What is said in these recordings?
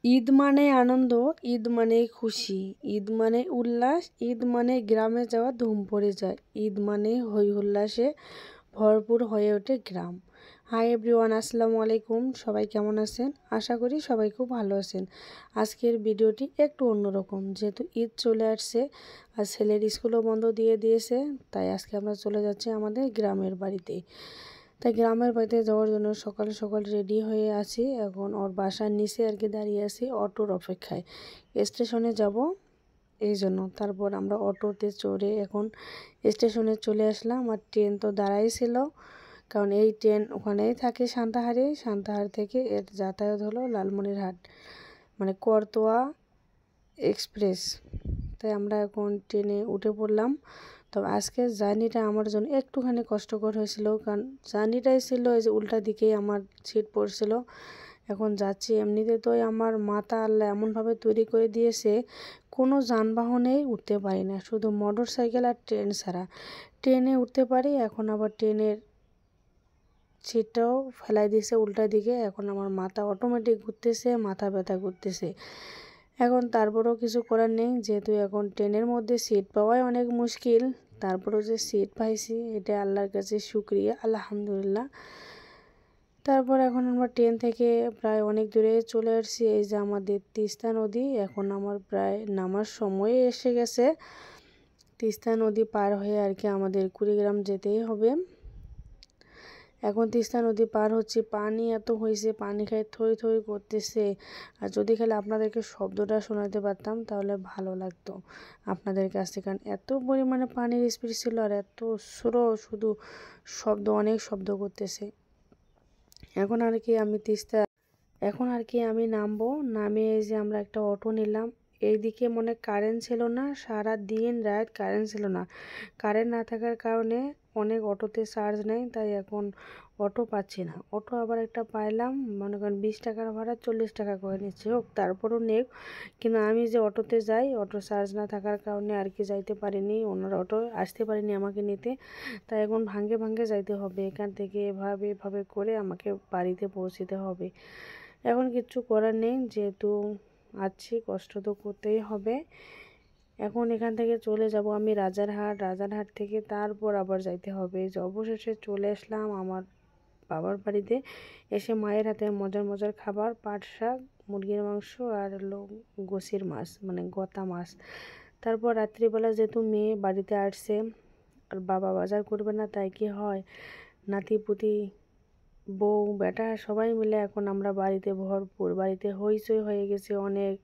ঈদ মানে আনন্দ, ঈদ মানে খুশি, ঈদ মানে উল্লাস, ঈদ মানে গ্রামে যাওয়া ধুম পড়ে যায়, ঈদ মানে হই হুল্লাসে ভরপুর হয়ে ওঠে গ্রাম। হাই এভরিওয়ান, আসসালামু আলাইকুম। সবাই কেমন আছেন? আশা করি সবাই খুব ভালো আছেন। আজকের ভিডিওটি একটু অন্যরকম, যেহেতু ঈদ চলে আসছে আর ছেলের স্কুলও বন্ধ দিয়ে দিয়েছে, তাই আজকে আমরা চলে যাচ্ছি আমাদের গ্রামের বাড়িতে। তাই গ্রামের বাড়িতে যাওয়ার জন্য সকাল সকাল রেডি হয়ে আছি। এখন ওর বাসার নিচে আর কি দাঁড়িয়ে আছি অটোর অপেক্ষায়, স্টেশনে যাব এই জন্য। তারপর আমরা অটোতে চড়ে এখন স্টেশনে চলে আসলাম। আর ট্রেন তো দাঁড়াই ছিল, কারণ এই ট্রেন ওখানেই থাকে সান্তাহারে। সান্তাহার থেকে এর যাতায়াত হলো লালমনিরহাট, মানে করতোয়া এক্সপ্রেস। তাই আমরা এখন ট্রেনে উঠে পড়লাম। তবে আজকের জার্নিটা আমার জন্য একটুখানি কষ্টকর হয়েছিল, কারণ জার্নিটাই ছিল এই যে উল্টা দিকেই আমার সিট পড়ছিল। এখন যাচ্ছি, এমনিতে তো আমার মাথা আল্লাহ এমনভাবে তৈরি করে দিয়েছে, কোনো যানবাহনেই উঠতে পারি না, শুধু মোটর সাইকেল আর ট্রেন ছাড়া। ট্রেনে উঠতে পারি, এখন আবার ট্রেনের সিটটাও ফেলাই দিয়েছে উল্টা দিকে। এখন আমার মাথা অটোমেটিক ঘুরতেছে, মাথা ব্যথা ঘুরতেছে। এখন তারপরেও কিছু করার নেই, যেহেতু এখন ট্রেনের মধ্যে সিট পাওয়াই অনেক মুশকিল। তারপরেও যে সিট পাইছি এটা আল্লাহর কাছে শুকরিয়া, আলহামদুলিল্লাহ। তারপর এখন আমরা ট্রেন থেকে প্রায় অনেক দূরে চলে আসছি। এই যে আমাদের তিস্তা নদী, এখন আমার প্রায় নামার সময় এসে গেছে। তিস্তা নদী পার হয়ে আর কি আমাদের কুড়িগ্রাম যেতেই হবে। এখন তিস্তা নদী পার হচ্ছে, পানি এত হয়েছে, পানি খাই থই থই করতেছে। আর যদি খালি আপনাদেরকে শব্দটা শোনাতে পারতাম তাহলে ভালো লাগতো আপনাদের কাছ থেকে, কারণ এত পরিমাণে পানির স্পিড ছিল আর এত স্রো, শুধু শব্দ, অনেক শব্দ করতেছে। এখন আর কি আমি নামবো। নামে এই যে আমরা একটা অটো নিলাম। এইদিকে মনে কারেন্ট ছিল না, সারা দিন রাত কারেন্ট ছিল না। কারেন্ট না থাকার কারণে অনেক অটোতে চার্জ নেই, তাই এখন অটো পাচ্ছি না। অটো আবার একটা পাইলাম, মনে করেন 20 টাকার ভাড়া 40 টাকা করে নিচ্ছে, হোক তারপরও নেক। কিন্তু আমি যে অটোতে যাই, অটো চার্জ না থাকার কারণে আর কি যাইতে পারিনি, ওনার অটো আসতে পারিনি আমাকে নিতে। তাই এখন ভাঙ্গে ভাঙ্গে যাইতে হবে, এখান থেকে এভাবে এভাবে করে আমাকে বাড়িতে পৌঁছতে হবে। এখন কিচ্ছু করার নেই, যেহেতু আছি, কষ্ট তো করতেই হবে। এখন এখান থেকে চলে যাব আমি রাজারহাট। রাজারহাট থেকে তারপর আবার যাইতে হবে। যে অবশেষে চলে আসলাম আমার বাবার বাড়িতে। এসে মায়ের হাতে মজার মজার খাবার, পাট শাক, মুরগির মাংস আর হলো গোসির মাছ, মানে গতা মাছ। তারপর রাত্রিবেলা যেহেতু মেয়ে বাড়িতে আসছে আর বাবা বাজার করবে না, তাই কি হয়, নাতি পুতি, বউ বেটা সবাই মিলে এখন আমরা বাড়িতে ভরপুর, বাড়িতে হইচই হয়ে গেছে, অনেক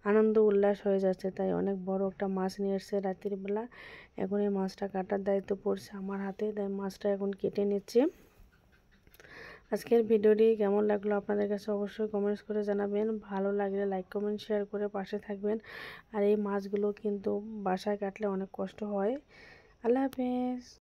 আনন্দ উল্লাস হয়ে যাচ্ছে। তাই অনেক বড় একটা মাছ নিয়ে এসছে রাত্রিবেলা। এখন এই মাছটা কাটার দায়িত্ব পড়ছে আমার হাতে, তাই মাছটা এখন কেটে নিচ্ছি। আজকের ভিডিওটি কেমন লাগলো আপনাদের কাছে অবশ্যই কমেন্টস করে জানাবেন। ভালো লাগলে লাইক কমেন্ট শেয়ার করে পাশে থাকবেন। আর এই মাছগুলো কিন্তু বাসায় কাটলে অনেক কষ্ট হয়। আল্লাহ হাফেজ।